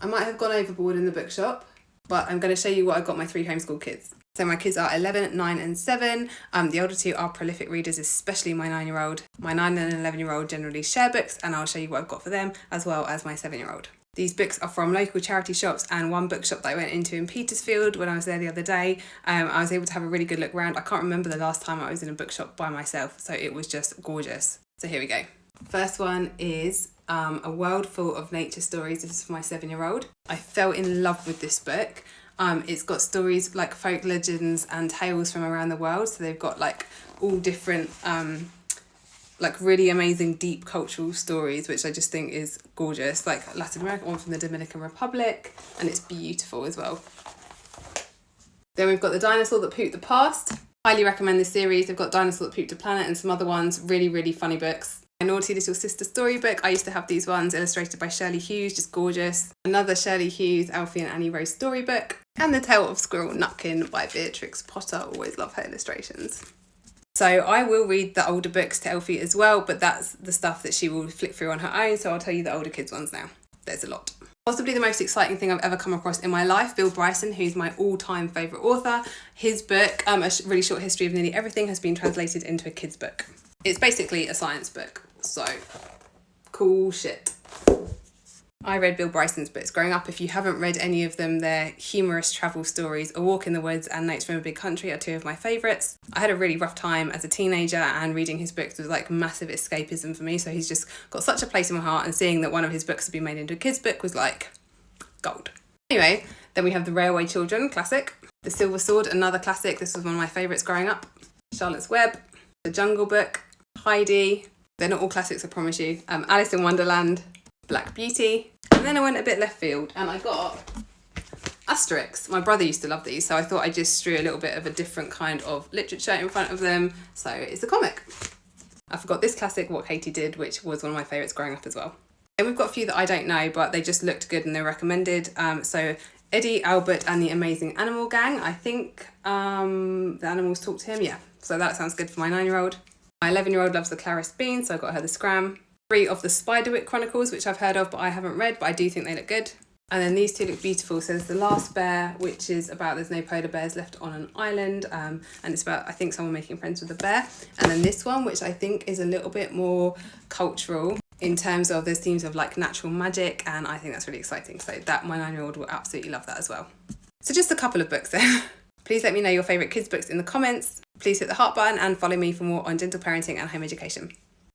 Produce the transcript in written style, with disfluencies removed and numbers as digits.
I might have gone overboard in the bookshop, but I'm going to show you what I got my 3 homeschool kids. So my kids are 11, 9 and 7. The older 2 are prolific readers, especially my 9-year-old. My 9 and 11-year-old generally share books, and I'll show you what I've got for them, as well as my 7-year-old. These books are from local charity shops and one bookshop that I went into in Petersfield when I was there the other day. I was able to have a really good look around. I can't remember the last time I was in a bookshop by myself, so it was just gorgeous. So here we go. First one is A World Full of Nature Stories. This is for my 7-year-old. I fell in love with this book. It's got stories like folk legends and tales from around the world. So they've got like all different like really amazing deep cultural stories, which I just think is gorgeous. Like Latin American one from the Dominican Republic, and it's beautiful as well. Then we've got The Dinosaur That Pooped the Past. Highly recommend this series. They've got Dinosaur That Pooped the Planet and some other ones. Really, really funny books. My Naughty Little Sister storybook. I used to have these ones illustrated by Shirley Hughes, just gorgeous. Another Shirley Hughes, Alfie and Annie Rose storybook. And The Tale of Squirrel Nutkin by Beatrix Potter. Always love her illustrations. So I will read the older books to Elfie as well, but that's the stuff that she will flick through on her own, so I'll tell you the older kids ones now. There's a lot. Possibly the most exciting thing I've ever come across in my life, Bill Bryson, who's my all-time favourite author. His book, A Really Short History of Nearly Everything, has been translated into a kid's book. It's basically a science book, so cool shit. I read Bill Bryson's books growing up. If you haven't read any of them, they're humorous travel stories. A Walk in the Woods and Notes from a Big Country are 2 of my favourites. I had a really rough time as a teenager, and reading his books was like massive escapism for me. So he's just got such a place in my heart, and seeing that one of his books had been made into a kid's book was like gold. Anyway, then we have The Railway Children, classic. The Silver Sword, another classic. This was one of my favourites growing up. Charlotte's Web, The Jungle Book, Heidi. They're not all classics, I promise you. Alice in Wonderland, Black Beauty. And then I went a bit left field and I got Asterix. My brother used to love these, so I thought I'd just strew a little bit of a different kind of literature in front of them. So it's a comic. I forgot this classic, What Katie Did, which was one of my favourites growing up as well. And we've got a few that I don't know, but they just looked good and they're recommended. So Eddie, Albert and the Amazing Animal Gang. I think the animals talk to him, yeah. So that sounds good for my 9-year-old. My 11-year-old loves the Clarice Bean, so I got her the Scram. 3 of the Spiderwick Chronicles, which I've heard of but I haven't read, but I do think they look good. And then these 2 look beautiful. So there's The Last Bear, which is about there's no polar bears left on an island, and it's about, I think, someone making friends with a bear. And then this one, which I think is a little bit more cultural in terms of there's themes of like natural magic, and I think that's really exciting. So that my 9-year-old will absolutely love that as well. So just a couple of books there. Please let me know your favourite kids books in the comments. Please hit the heart button and follow me for more on gentle parenting and home education.